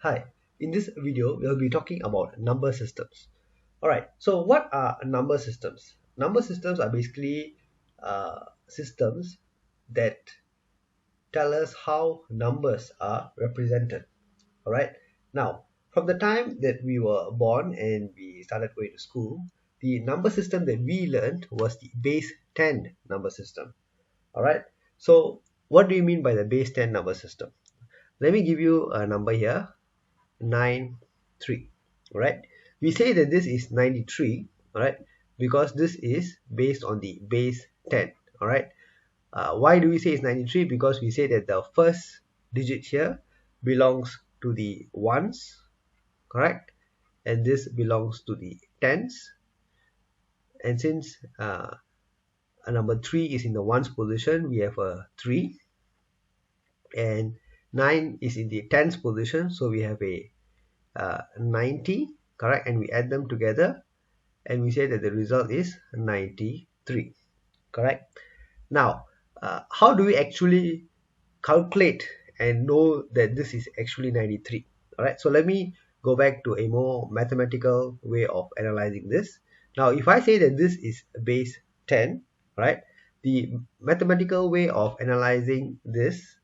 Hi, in this video we'll be talking about number systems. Alright, so what are number systems? Number systems are basically systems that tell us how numbers are represented. Alright, now from the time that we were born and we started going to school, the number system that we learned was the base 10 number system. Alright, so what do you mean by the base 10 number system? Let me give you a number here. 93. Right, we say that this is 93, all right, because this is based on the base 10. All right, why do we say it's 93? Because we say that the first digit here belongs to the ones, correct, and this belongs to the tens, and since a number 3 is in the ones position, we have a 3, and 9 is in the tens position, so we have a 90, correct, and we add them together and we say that the result is 93, correct. Now how do we actually calculate and know that this is actually 93? All right, so let me go back to a more mathematical way of analyzing this. Now if I say that this is base 10, right, the mathematical way of analyzing this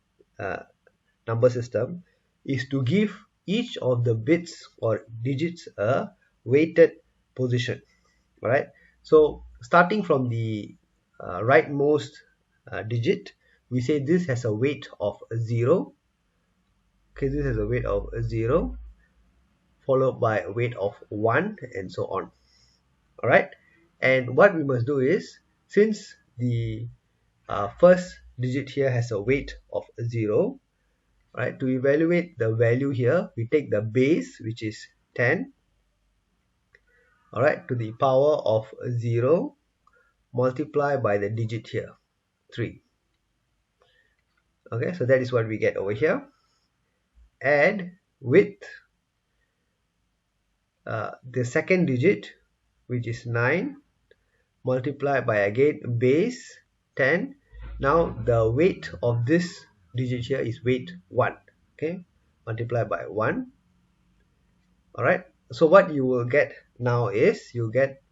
number system is to give each of the bits or digits a weighted position. All right, so starting from the rightmost digit, we say this has a weight of 0. Okay, this has a weight of 0 followed by a weight of 1 and so on. All right, and what we must do is, since the first digit here has a weight of 0, right, to evaluate the value here, we take the base, which is 10, all right, to the power of 0 multiply by the digit here, 3. Okay, so that is what we get over here. Add with the second digit, which is 9, multiply by again base 10. Now the weight of this digit here is weight 1. Okay, multiply by 1. All right, so what you will get now is you get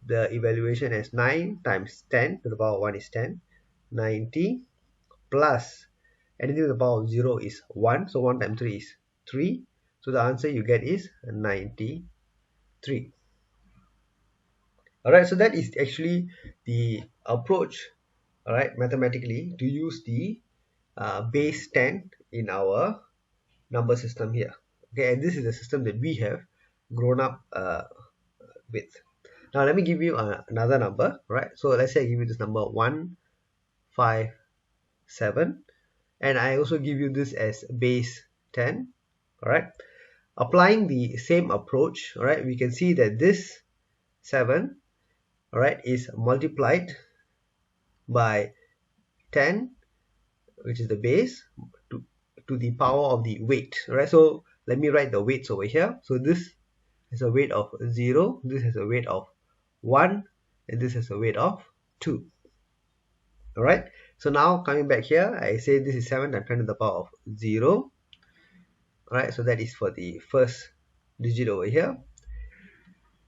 the evaluation as 9 times 10 to the power of 1 is 10, 90, plus anything to the power of 0 is 1, so 1 times 3 is 3, so the answer you get is 93. Alright, so that is actually the approach, alright, mathematically, to use the base 10 in our number system here. Okay, and this is the system that we have grown up with. Now let me give you another number, right? So let's say I give you this number 157, and I also give you this as base 10. All right, applying the same approach, all right, we can see that this 7, all right, is multiplied by 10, which is the base, to the power of the weight. All right, so let me write the weights over here. So this has a weight of 0, this has a weight of 1, and this has a weight of 2. All right, so now coming back here, I say this is 7 times 10 to the power of 0. All right, so that is for the first digit over here.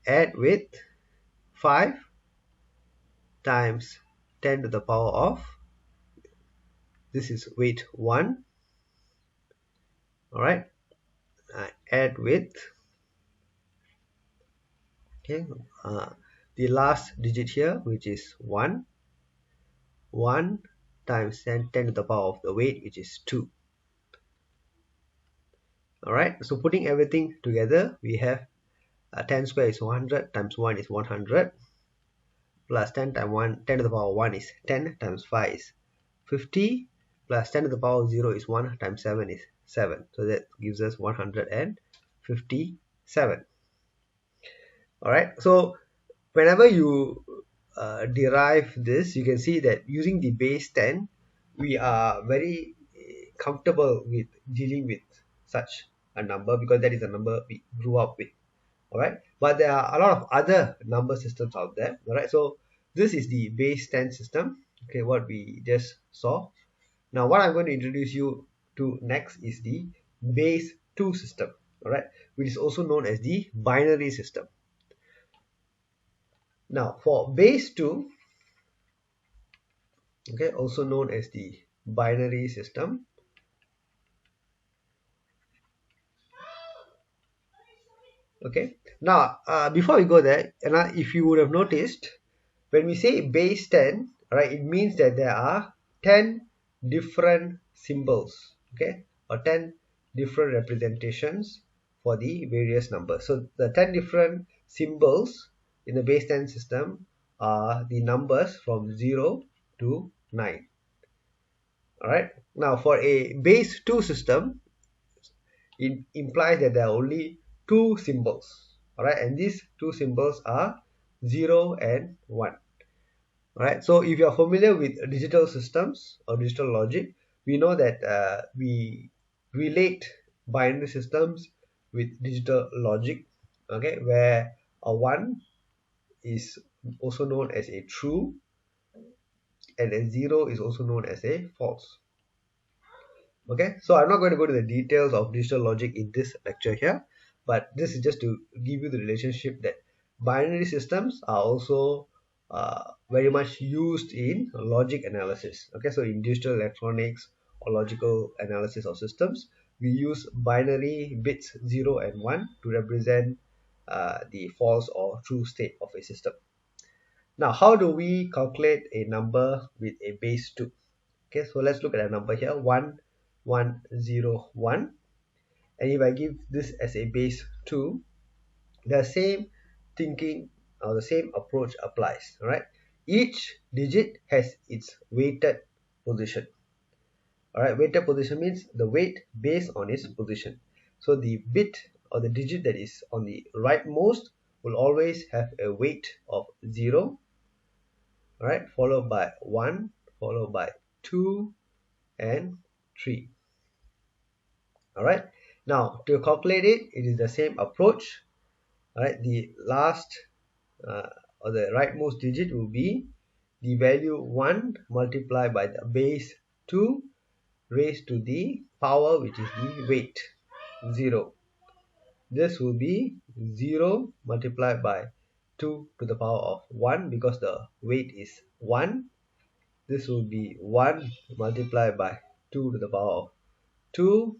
Add with 5 times 10 to the power of, this is weight 1. All right, add with, okay, the last digit here, which is 1. 1 times 10 to the power of the weight, which is 2. All right, so putting everything together, we have 10 square is 100 times 1 is 100, plus 10 times 1, 10 to the power of 1 is 10, times 5 is 50, plus 10 to the power of 0 is 1, times 7 is 7. So that gives us 157. All right, so whenever you derive this, you can see that using the base 10, we are very comfortable with dealing with such a number, because that is a number we grew up with. All right, but there are a lot of other number systems out there. All right, so this is the base 10 system, okay, what we just saw. Now what I'm going to introduce you to next is the base 2 system. all right, which is also known as the binary system. Now for base 2, okay, also known as the binary system. Okay, now before we go there, and if you would have noticed, when we say base 10, right, it means that there are 10 different symbols, okay, or 10 different representations for the various numbers. So the 10 different symbols in the base 10 system are the numbers from 0 to 9. All right, now for a base 2 system, it implies that there are only two symbols, all right, and these two symbols are 0 and 1. Right, so if you are familiar with digital systems or digital logic, we know that we relate binary systems with digital logic, okay, where a 1 is also known as a true and a 0 is also known as a false. Okay, so I'm not going to go to the details of digital logic in this lecture here, but this is just to give you the relationship that binary systems are also very much used in logic analysis. Okay, so in digital electronics or logical analysis of systems, we use binary bits 0 and 1 to represent the false or true state of a system. Now, how do we calculate a number with a base 2? Okay, so let's look at a number here, 1 1 0 1, and if I give this as a base 2, the same thinking or the same approach applies. All right, each digit has its weighted position. All right, weighted position means the weight based on its position. So the bit or the digit that is on the rightmost will always have a weight of 0, all right, followed by 1, followed by 2 and 3. All right, now to calculate it, it is the same approach. All right, the last or the rightmost digit will be the value 1 multiplied by the base 2 raised to the power, which is the weight 0. This will be 0 multiplied by 2 to the power of 1 because the weight is 1. This will be 1 multiplied by 2 to the power of 2,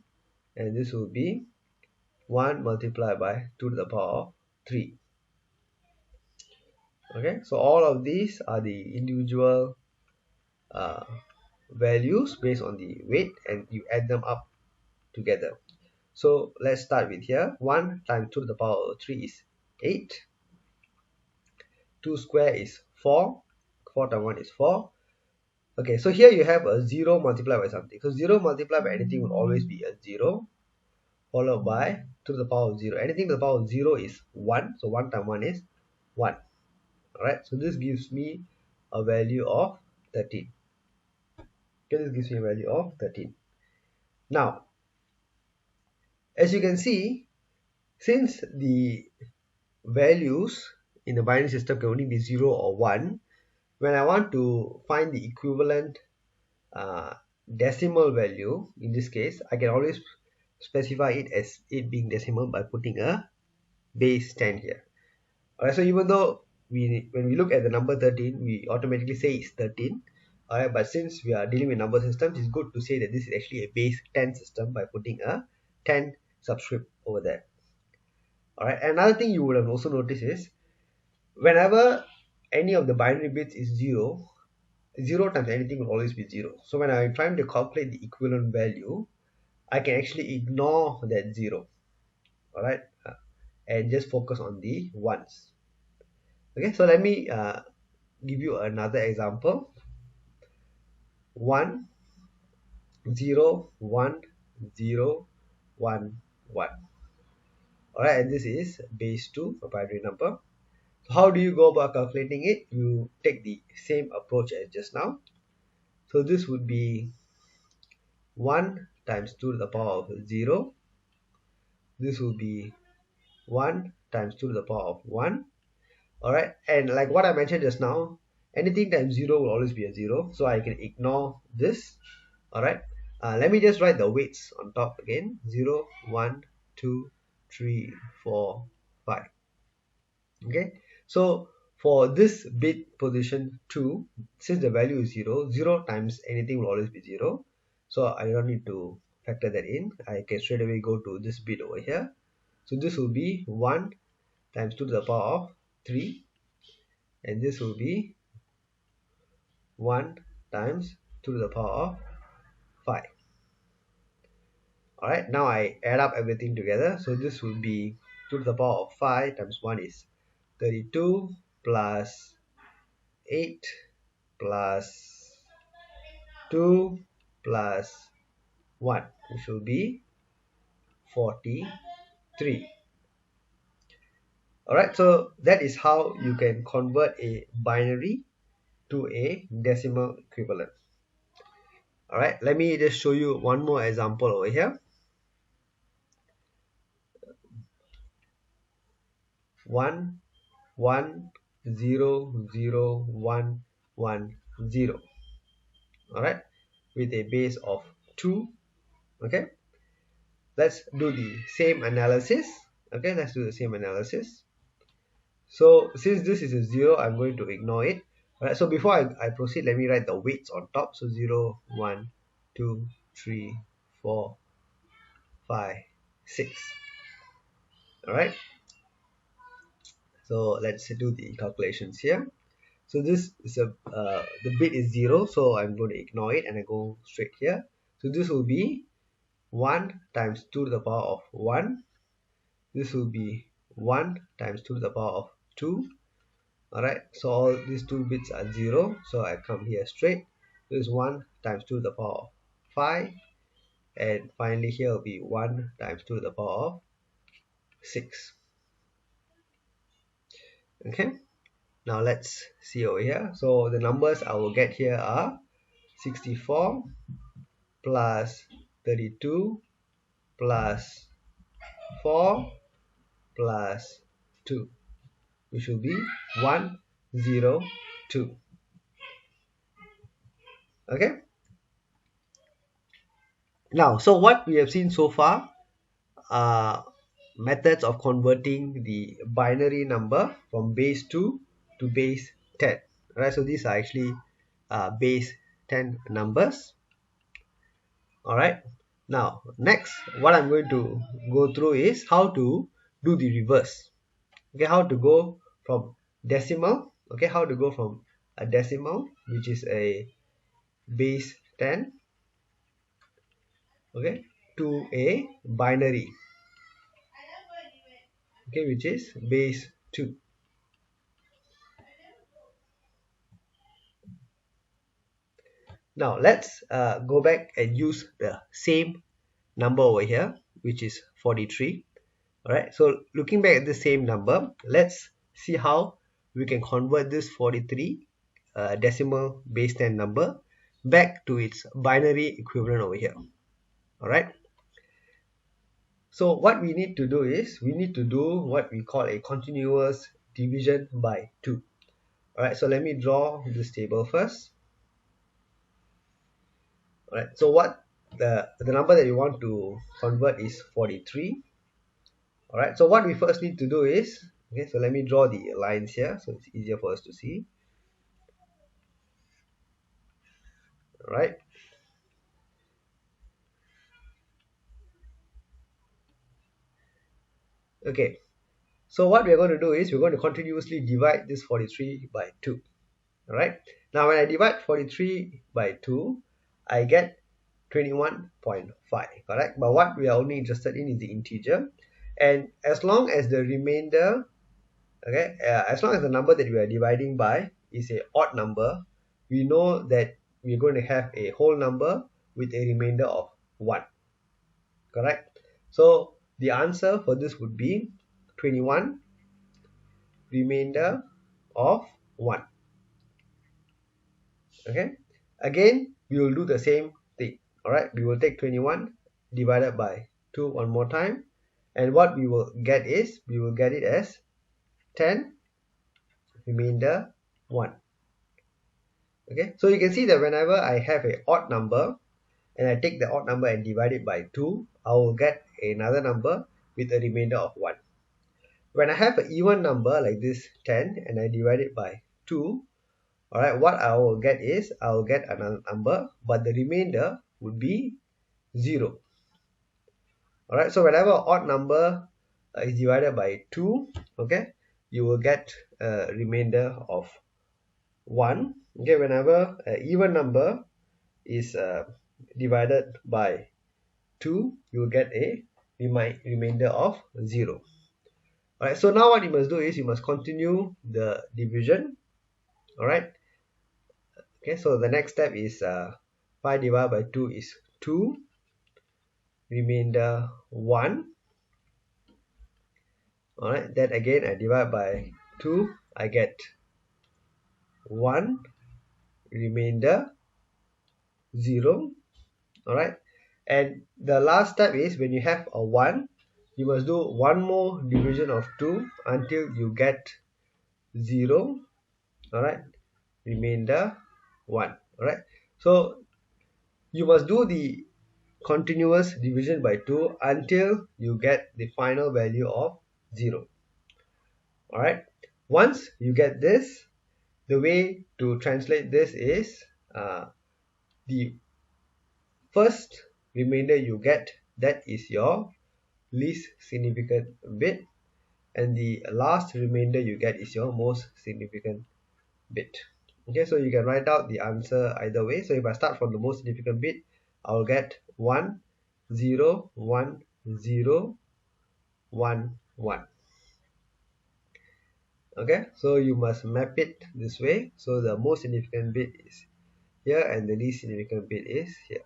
and this will be 1 multiplied by 2 to the power of 3. Okay, so all of these are the individual uh, values based on the weight, and you add them up together. So let's start with here. 1 times 2 to the power of 3 is 8. 2 square is 4. 4 times 1 is 4. Okay, so here you have a 0 multiplied by something. So 0 multiplied by anything will always be a 0, followed by 2 to the power of 0. Anything to the power of 0 is 1. So 1 times 1 is 1. Alright, so this gives me a value of 13. Okay, this gives me a value of 13. Now, as you can see, since the values in the binary system can only be 0 or 1, when I want to find the equivalent decimal value, in this case, I can always specify it as it being decimal by putting a base 10 here. Alright, so even though when we look at the number 13, we automatically say it's 13. Alright, but since we are dealing with number systems, it's good to say that this is actually a base 10 system by putting a 10 subscript over there. Alright, another thing you would have also noticed is whenever any of the binary bits is 0, 0 times anything will always be 0. So when I'm trying to calculate the equivalent value, I can actually ignore that 0. Alright, and just focus on the ones. Okay, so let me give you another example. 1 0 1 0 1 1. Alright, and this is base 2, a binary number. So how do you go about calculating it? You take the same approach as just now. So this would be 1 times 2 to the power of 0. This will be 1 times 2 to the power of 1. Alright, and like what I mentioned just now, anything times 0 will always be a 0, so I can ignore this. Alright, let me just write the weights on top again. 0 1 2 3, 4, 5. Okay, so for this bit position 2, since the value is 0, 0 times anything will always be 0. So I don't need to factor that in. I can straight away go to this bit over here. So this will be 1 times 2 to the power of 3, and this will be 1 times 2 to the power of 5. Alright, now I add up everything together. So this will be 2 to the power of 5 times 1 is 32 plus 8 plus 2 plus 1, which will be 43. Alright, so that is how you can convert a binary to a decimal equivalent. Alright, let me just show you one more example over here. 1 1 0 0 1 1 0. Alright, with a base of 2. Okay, let's do the same analysis. Okay, let's do the same analysis. So since this is a 0, I'm going to ignore it. Alright, so before I proceed, let me write the weights on top. So 0 1 2 3 4 5 6. Alright, so let's do the calculations here. So this is the bit is 0, so I'm going to ignore it and I go straight here. So this will be 1 times 2 to the power of 1. This will be 1 times 2 to the power of 2. Alright, so all these two bits are 0, so I come here straight. This is 1 times 2 to the power of 5, and finally here will be 1 times 2 to the power of 6. Okay, now let's see over here. So the numbers I will get here are 64 plus 32 plus 4 plus 2, which will be 102. Okay, now so what we have seen so far are methods of converting the binary number from base 2 to base 10. Alright, so these are actually base 10 numbers. Alright, now next what I'm going to go through is how to do the reverse. Okay, how to go from decimal, okay, how to go from a decimal, which is a base 10, okay, to a binary, okay, which is base 2. Now let's go back and use the same number over here, which is 43. Alright, so looking back at the same number, let's see how we can convert this 43 decimal base 10 number back to its binary equivalent over here. Alright, so what we need to do is we need to do what we call a continuous division by 2. Alright, so let me draw this table first. Alright, so what the number that you want to convert is 43. Alright, so what we first need to do is, okay, so let me draw the lines here so it's easier for us to see. Alright, okay, so what we're going to do is we're going to continuously divide this 43 by 2. Alright, now when I divide 43 by 2, I get 21.5, correct? But what we are only interested in is the integer, and as long as the remainder, okay, as long as the number that we are dividing by is a odd number, we know that we're going to have a whole number with a remainder of 1, correct? So the answer for this would be 21 remainder of 1. Okay, again we will do the same thing. Alright, we will take 21 divided by 2 one more time, and what we will get is we will get it as 10 remainder 1. Okay, so you can see that whenever I have a odd number and I take the odd number and divide it by 2, I will get another number with a remainder of 1. When I have an even number like this 10 and I divide it by 2, alright, what I will get is I will get another number, but the remainder would be 0. Alright, so whenever an odd number is divided by 2, okay, you will get a remainder of 1. Okay, whenever an even number is divided by 2, you will get a remainder of 0. Alright, so now what you must do is you must continue the division. Alright, okay, so the next step is 5 divided by 2 is 2, remainder 1. Alright, then again I divide by 2, I get 1, remainder 0. Alright, and the last step is when you have a 1, you must do one more division of 2 until you get 0. Alright, remainder 1. Alright, so you must do the continuous division by 2 until you get the final value of 0. Alright, once you get this, the way to translate this is the first remainder you get, that is your least significant bit, and the last remainder you get is your most significant bit. Okay, so you can write out the answer either way. So if I start from the most significant bit, I'll get 1 0 1 0 1 1. Okay, so you must map it this way. So the most significant bit is here and the least significant bit is here.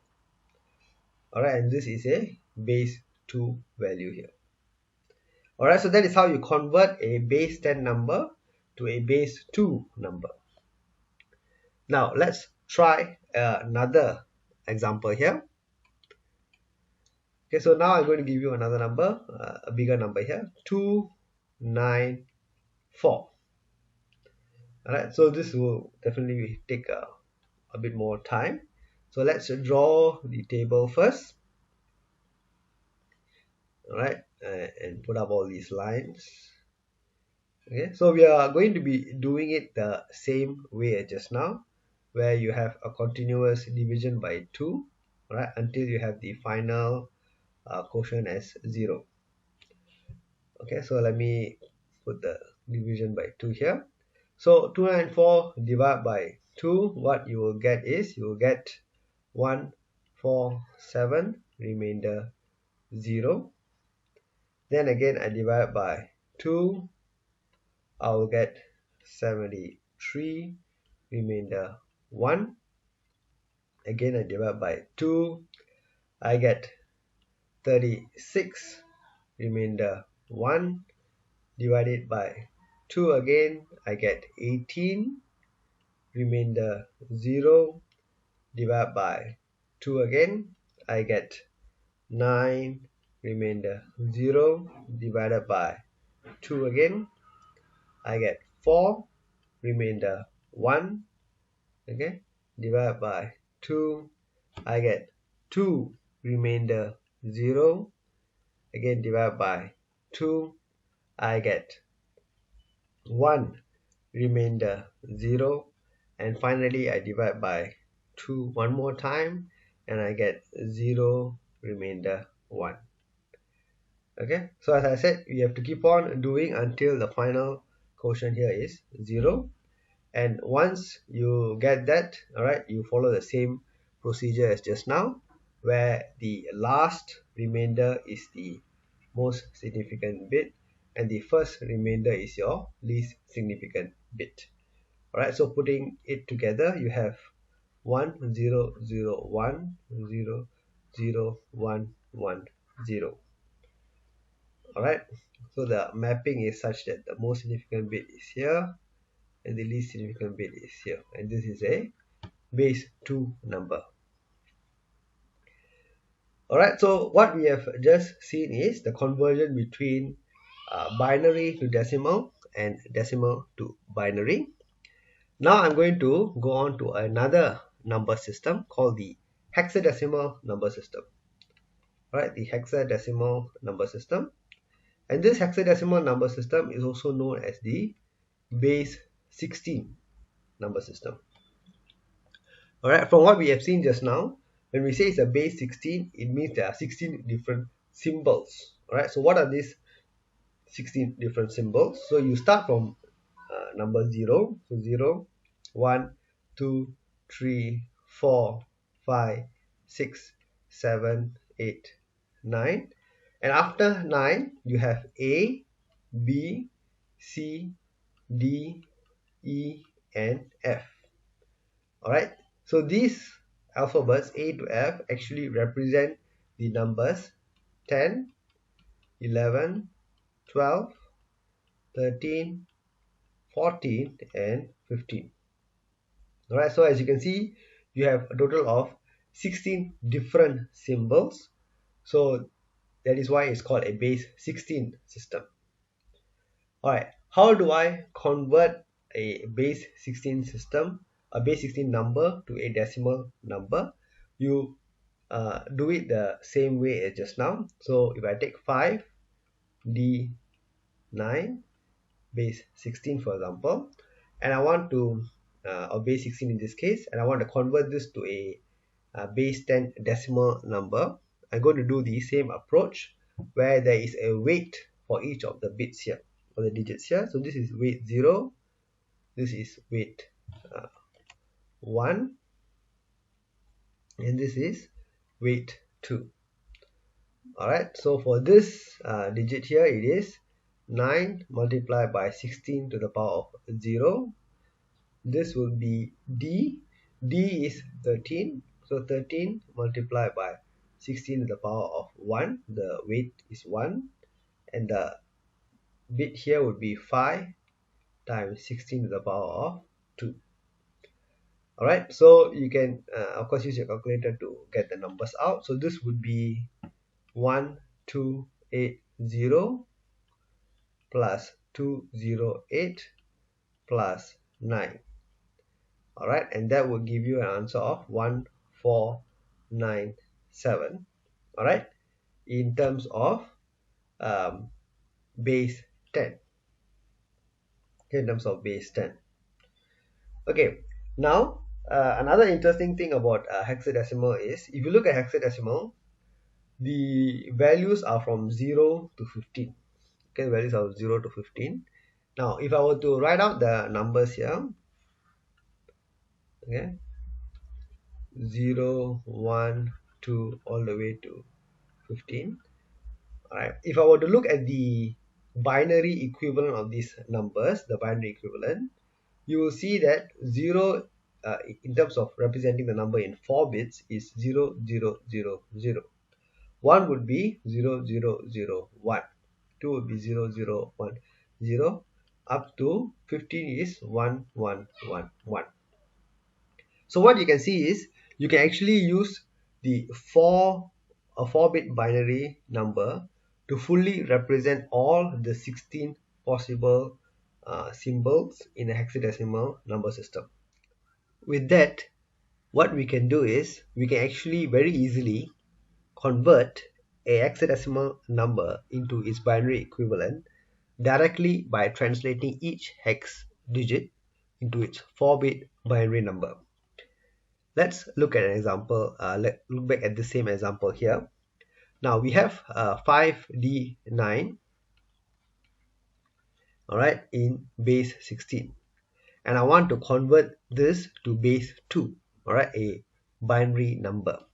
Alright, and this is a base 2 value here. Alright, so that is how you convert a base 10 number to a base 2 number. Now let's try another example here. Okay, so now I'm going to give you another number, a bigger number here, 294. Alright, so this will definitely take a bit more time. So let's draw the table first. Alright, and put up all these lines. Okay, so we are going to be doing it the same way as just now, where you have a continuous division by 2, right, until you have the final quotient as 0. Okay, so let me put the division by 2 here. So 294 divided by 2, what you will get is you will get 147, remainder 0. Then again I divide by 2, I will get 73, remainder 1. Again I divide by 2, I get 36, remainder 1. Divided by 2 again, I get 18, remainder 0. Divide by 2 again, I get 9, remainder 0. Divided by 2 again, I get 4, remainder 1. Okay, divided by 2, I get 2, remainder 0. Again divide by 2, I get 1, remainder 0. And finally I divide by 2 one more time and I get 0, remainder 1. Okay, so as I said, you have to keep on doing until the final quotient here is 0. And once you get that, alright, you follow the same procedure as just now, where the last remainder is the most significant bit and the first remainder is your least significant bit. Alright, so putting it together, you have 1 0 0 1 0 0 1 1 0. Alright, so the mapping is such that the most significant bit is here and the least significant bit is here, and this is a base 2 number. Alright, so what we have just seen is the conversion between binary to decimal and decimal to binary. Now I'm going to go on to another number system called the hexadecimal number system. Alright, the hexadecimal number system. And this hexadecimal number system is also known as the base 16 number system. Alright, from what we have seen just now, when we say it's a base 16, it means there are 16 different symbols. Alright, so what are these 16 different symbols? So you start from number 0, so 0, 1, 2, 3, 4, 5, 6, 7, 8, 9. And after 9, you have A, B, C, D, E, and F. Alright, so these alphabets A to F actually represent the numbers 10, 11, 12, 13, 14, and 15. Alright, so as you can see, you have a total of 16 different symbols. So that is why it's called a base 16 system. Alright, how do I convert a base 16 system, a base 16 number to a decimal number? You do it the same way as just now. So if I take 5, D, 9, base 16 for example, and I want to, or base 16 in this case, and I want to convert this to a base 10 decimal number, I'm going to do the same approach where there is a weight for each of the bits here, or the digits here. So this is weight 0, this is weight 1, and this is weight 2. Alright, so for this digit here, it is 9 multiplied by 16 to the power of 0. This will be D. D is 13. So 13 multiplied by 16 to the power of 1. The weight is 1. And the bit here would be 5 times 16 to the power of 2. Alright, so you can of course use your calculator to get the numbers out. So this would be 1280 plus 208 plus 9. Alright, and that will give you an answer of 1497. Alright, in terms of base 10. In terms of base 10. Okay, now another interesting thing about hexadecimal is, if you look at hexadecimal, the values are from 0 to 15. Okay, values are 0 to 15. Now if I were to write out the numbers here, okay, 0, 1, 2 all the way to 15. Alright, if I were to look at the binary equivalent of these numbers, the binary equivalent, you will see that 0 in terms of representing the number in 4 bits is 0, 0, 0, 0. 1 would be 0, 0, 0, 1. 2 would be 0, 0, 1, 0. Up to 15 is 1, 1, 1, 1. So what you can see is, you can actually use the 4-bit binary number to fully represent all the 16 possible symbols in a hexadecimal number system. With that, what we can do is, we can actually very easily convert a hexadecimal number into its binary equivalent directly by translating each hex digit into its 4-bit binary number. Let's look at an example. Let's look back at the same example here. Now we have 5D9, alright, in base 16, and I want to convert this to base 2, alright, a binary number.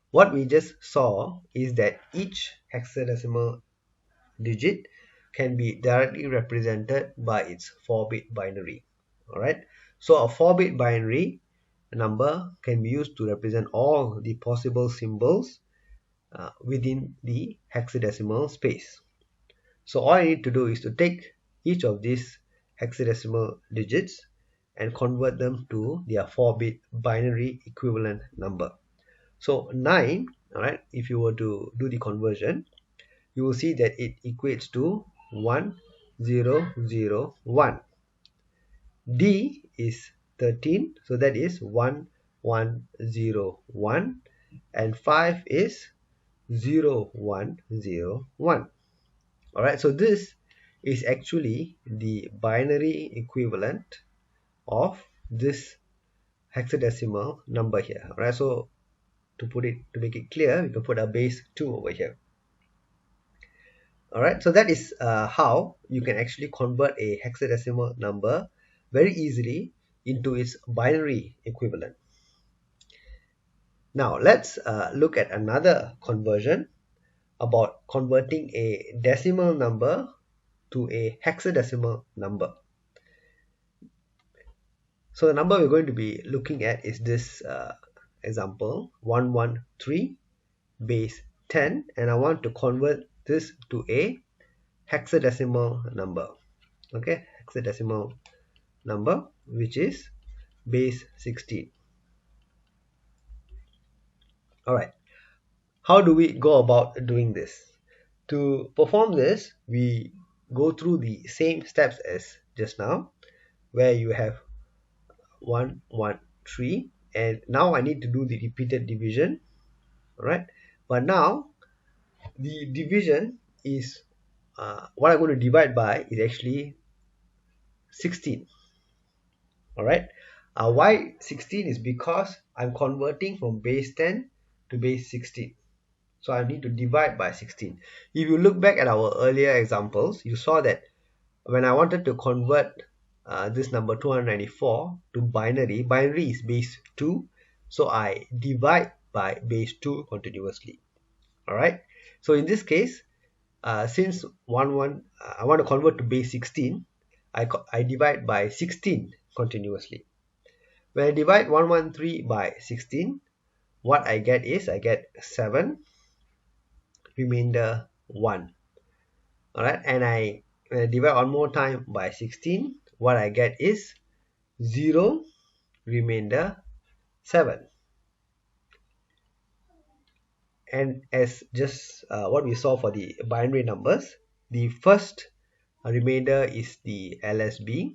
What we just saw is that each hexadecimal digit can be directly represented by its 4-bit binary. Alright, so a 4-bit binary number can be used to represent all the possible symbols within the hexadecimal space. So all I need to do is to take each of these hexadecimal digits and convert them to their 4-bit binary equivalent number. So 9, alright, if you were to do the conversion, you will see that it equates to 1001. D is 13, so that is 1101, and 5 is 0101. Alright, so this is actually the binary equivalent of this hexadecimal number here. Alright, so to make it clear, we can put a base 2 over here. Alright, so that is how you can actually convert a hexadecimal number very easily into its binary equivalent. Now let's look at another conversion about converting a decimal number to a hexadecimal number. So the number we're going to be looking at is this example 113 base 10, and I want to convert this to a hexadecimal number. Okay, hexadecimal number which is base 16. Alright, how do we go about doing this? To perform this, we go through the same steps as just now, where you have 113, and now I need to do the repeated division. Alright, but now the division is what I'm going to divide by is actually 16. Alright, why 16 is because I'm converting from base 10 to base 16. So I need to divide by 16. If you look back at our earlier examples, you saw that when I wanted to convert this number 294 to binary, binary is base 2. So I divide by base 2 continuously. Alright, so in this case, since I want to convert to base 16, I divide by 16 continuously. When I divide 113 by 16, what I get is I get 7, remainder 1. Alright, and when I divide one more time by 16, what I get is 0, remainder 7. And as just what we saw for the binary numbers, the first remainder is the LSB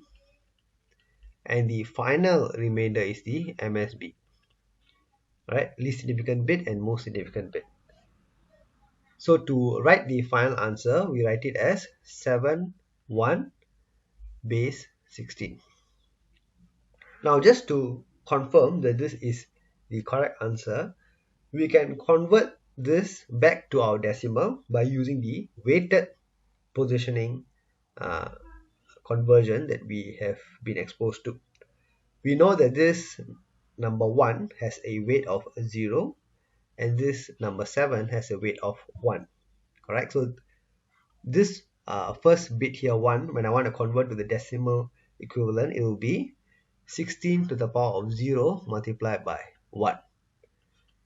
and the final remainder is the MSB. Right, least significant bit and most significant bit. So to write the final answer, we write it as 7, 1 base 16. Now just to confirm that this is the correct answer, we can convert this back to our decimal by using the weighted positioning conversion that we have been exposed to. We know that this number 1 has a weight of 0 and this number 7 has a weight of 1. Correct? So this first bit here 1, when I want to convert to the decimal equivalent, it will be 16 to the power of 0 multiplied by 1.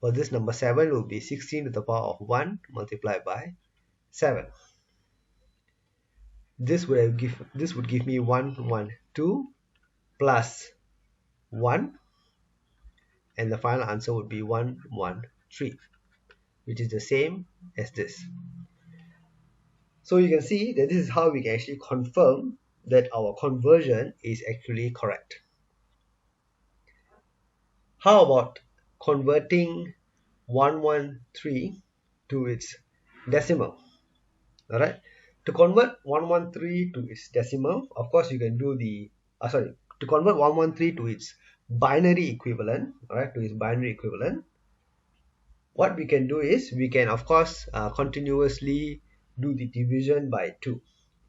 For this number 7 will be 16 to the power of 1 multiplied by 7. This would give me 112 plus 1, and the final answer would be 113, which is the same as this. So you can see that this is how we can actually confirm that our conversion is actually correct. How about converting 113 to its decimal? Alright, to convert 113 to its decimal, of course you can do to convert 113 to its binary equivalent, alright, to its binary equivalent, what we can do is we can of course continuously do the division by 2,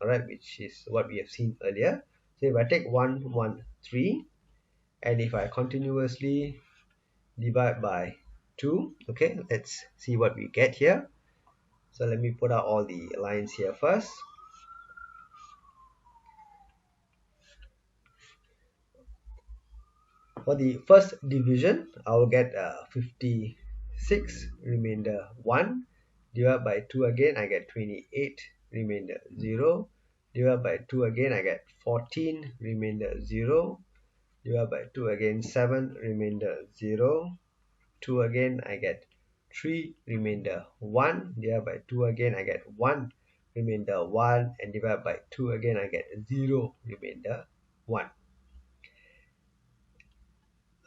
alright, which is what we have seen earlier. So if I take 113 and if I continuously divide by 2, okay, let's see what we get here. So let me put out all the lines here first. For the first division, I will get 56, remainder 1, divided by 2 again, I get 28, remainder 0, divided by 2 again, I get 14, remainder 0, divided by 2 again, 7, remainder 0, 2 again, I get 3, remainder 1, divided by 2 again, I get 1, remainder 1, and divided by 2 again, I get 0, remainder 1.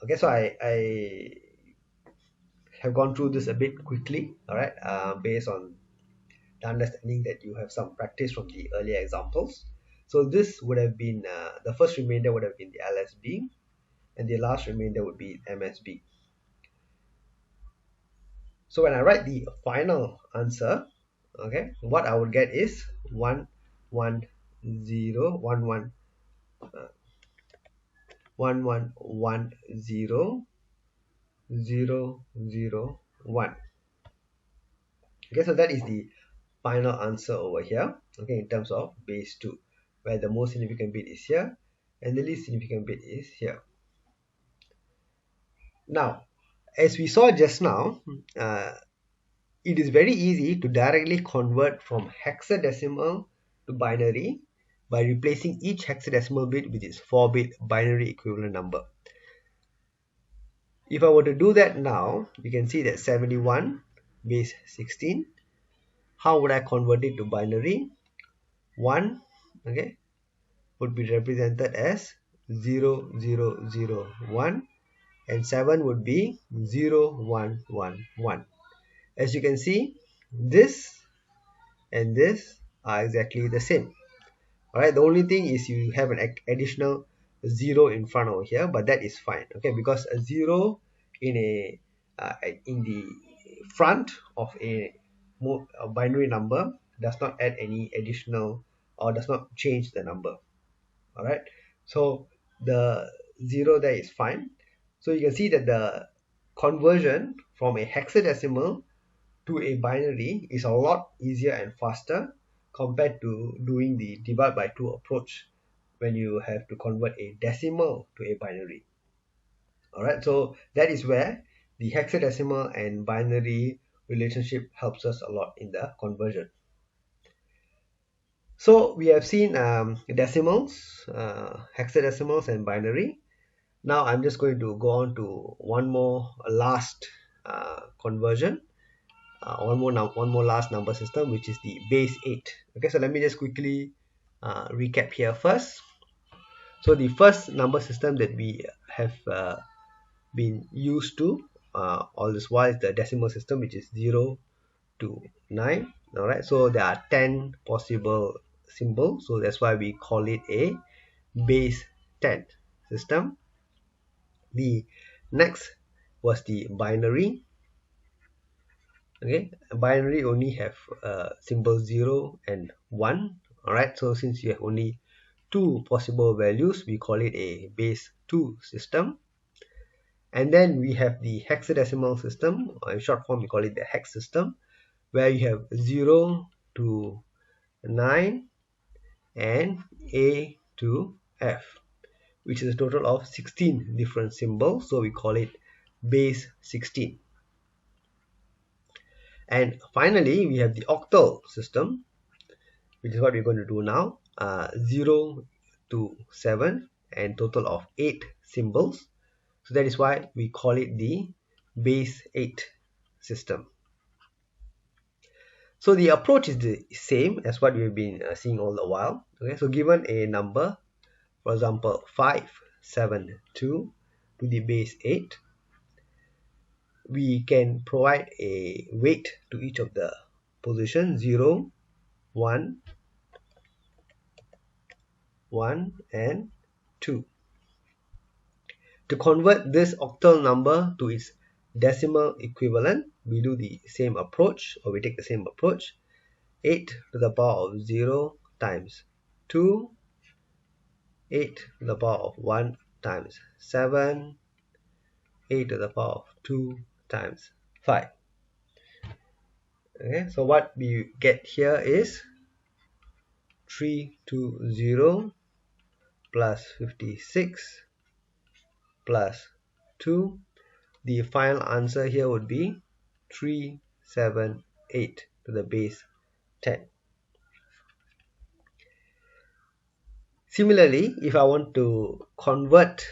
Okay, so I have gone through this a bit quickly, alright, based on the understanding that you have some practice from the earlier examples. So this would have been the first remainder would have been the LSB, and the last remainder would be MSB. So when I write the final answer, okay, what I would get is 1 1 0 1 1 1 1 1 0 0 0 1. Okay, so that is the final answer over here, okay, in terms of base 2, where the most significant bit is here and the least significant bit is here. Now, as we saw just now, it is very easy to directly convert from hexadecimal to binary by replacing each hexadecimal bit with its 4-bit binary equivalent number. If I were to do that now, you can see that 71 base 16. How would I convert it to binary? 1, okay, would be represented as 0 0 0 1, and 7 would be 0 1 1 1. As you can see, this and this are exactly the same. Alright, the only thing is you have an additional 0 in front over here, but that is fine, okay, because a 0 in the front of a binary number does not add any additional or does not change the number. Alright, so the 0 there is fine. So you can see that the conversion from a hexadecimal to a binary is a lot easier and faster compared to doing the divide by 2 approach when you have to convert a decimal to a binary. Alright, so that is where the hexadecimal and binary relationship helps us a lot in the conversion. So we have seen decimals, hexadecimals and binary. Now I'm just going to go on to one more last conversion, one more last number system, which is the base 8. Okay, so let me just quickly recap here first. So the first number system that we have been used to all this while is the decimal system, which is 0 to 9. Alright, so there are 10 possible symbols, so that's why we call it a base 10 system. The next was the binary. Okay, binary only have symbols 0 and 1. Alright, so since you have only 2 possible values, we call it a base 2 system. And then we have the hexadecimal system, or in short form we call it the hex system, where you have 0 to 9 and A to F, which is a total of 16 different symbols, so we call it base 16. And finally, we have the octal system, which is what we're going to do now. 0 to 7 and total of 8 symbols. So that is why we call it the base 8 system. So the approach is the same as what we've been seeing all the while. Okay, so given a number, for example 5 7 2 to the base 8, we can provide a weight to each of the positions 0 1 1 and 2. To convert this octal number to its decimal equivalent, we do the same approach, or we take the same approach. 8 to the power of 0 times 2, 8 to the power of 1 times 7, 8 to the power of 2 times 5. Okay, so what we get here is 320 plus 56 plus 2. The final answer here would be 378 to the base 10. Similarly, if I want to convert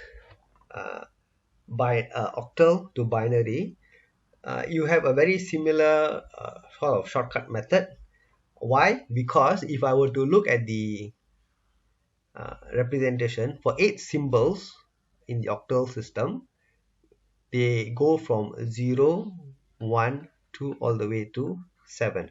by octal to binary, you have a very similar sort of shortcut method. Why? Because if I were to look at the representation for 8 symbols in the octal system, they go from 0 1 2 all the way to 7,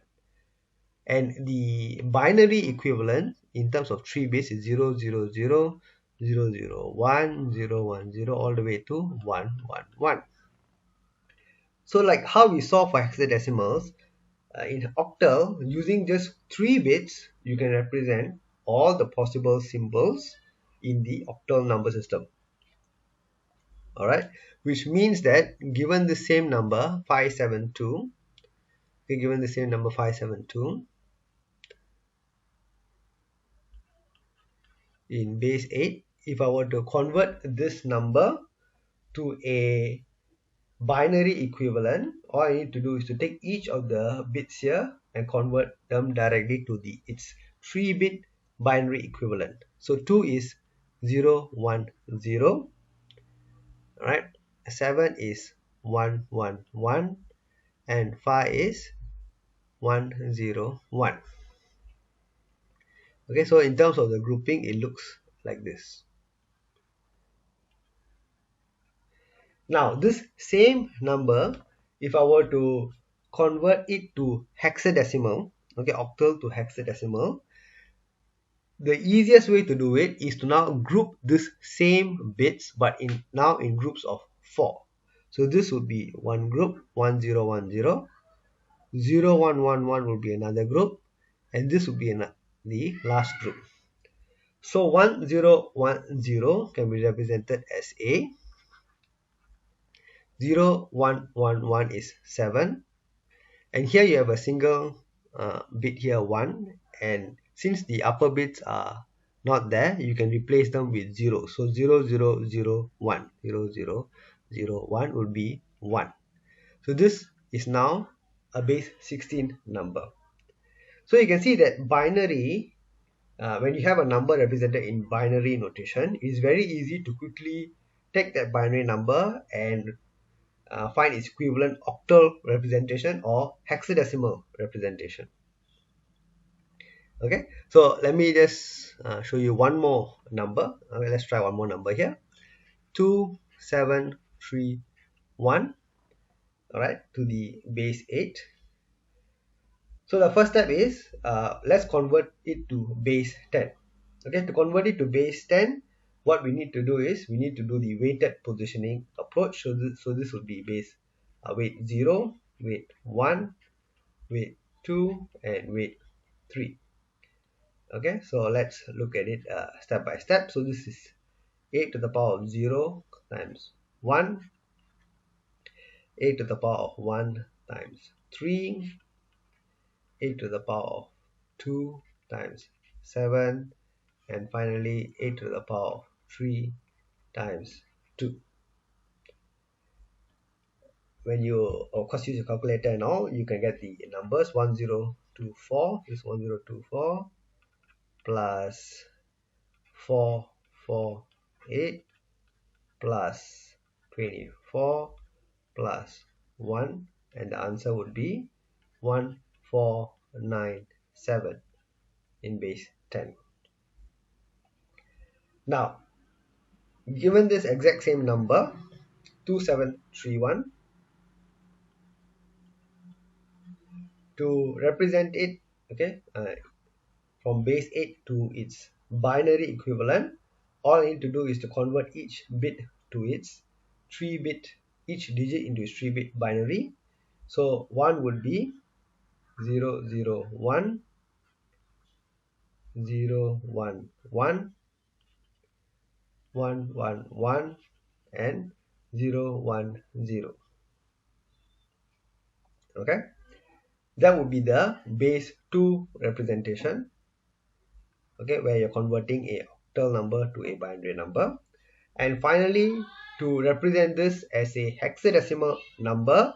and the binary equivalent in terms of 3 bits is 0, 0, 0, 0, 0, 1, 0, 1, 0, all the way to 1, 1, 1. So like how we saw for hexadecimals, in octal, using just 3 bits, you can represent all the possible symbols in the octal number system. Alright, which means that given the same number 572, given the same number 572 in base 8, if I were to convert this number to a binary equivalent, all I need to do is to take each of the bits here and convert them directly to its 3-bit binary equivalent. So 2 is 0, 1, 0, right? 7 is 1, 1, 1, and 5 is 1, 0, 1. Okay, so in terms of the grouping, it looks like this. Now, this same number, if I were to convert it to hexadecimal, okay, octal to hexadecimal, the easiest way to do it is to now group this same bits, but now in groups of 4. So this would be one group, 1010, 0111 would be another group, and this would be the last group. So 1010 can be represented as A, 0111 is 7, and here you have a single bit here 1, and since the upper bits are not there, you can replace them with 0. So 0001, 0001 would be 1. So this is now a base 16 number. So you can see that binary, when you have a number represented in binary notation, it's very easy to quickly take that binary number and find its equivalent octal representation or hexadecimal representation. Okay, so let me just show you one more number. Okay, let's try one more number here. 2731, all right, to the base 8. So the first step is let's convert it to base 10. Okay, to convert it to base 10, what we need to do is we need to do the weighted positioning approach. So this would be base weight 0, weight 1, weight 2, and weight 3. Okay, so let's look at it step by step. So this is 8 to the power of 0 times 1, 8 to the power of 1 times 3, 8 to the power of 2 times 7, and finally 8 to the power of 3 times 2. When you of course use your calculator and all, you can get the numbers. 1024 is 1024 plus 448 plus 24 plus 1, and the answer would be 1497 in base 10. Now, given this exact same number 2731, to represent it, okay, from base 8 to its binary equivalent, all I need to do is to convert each bit to its 3-bit, each digit into its 3-bit binary. So 1 would be 001, 011, 111, and 010. Okay, that would be the base 2 representation, okay, where you're converting a octal number to a binary number. And finally, to represent this as a hexadecimal number,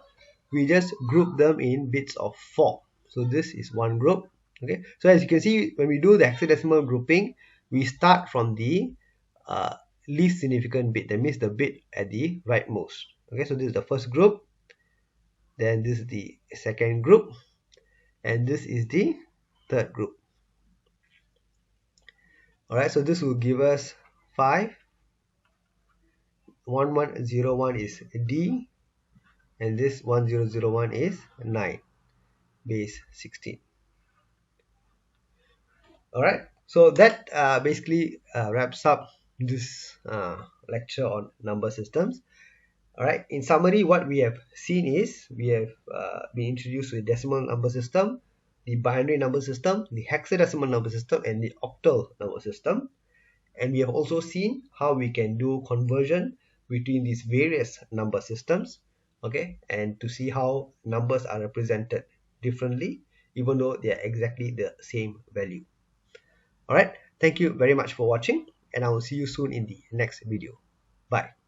we just group them in bits of 4. So this is one group. Okay, so as you can see, when we do the hexadecimal grouping, we start from the least significant bit, that means the bit at the rightmost. Okay, so this is the first group, then this is the second group, and this is the third group. Alright, so this will give us 5. 1101 is D, and this 1001 is 9, base 16. All right, so that basically wraps up this lecture on number systems. All right, in summary, what we have seen is we have been introduced to the decimal number system, the binary number system, the hexadecimal number system, and the octal number system. And we have also seen how we can do conversion between these various number systems, okay, and to see how numbers are represented differently even though they are exactly the same value. All right, thank you very much for watching, and I will see you soon in the next video. Bye.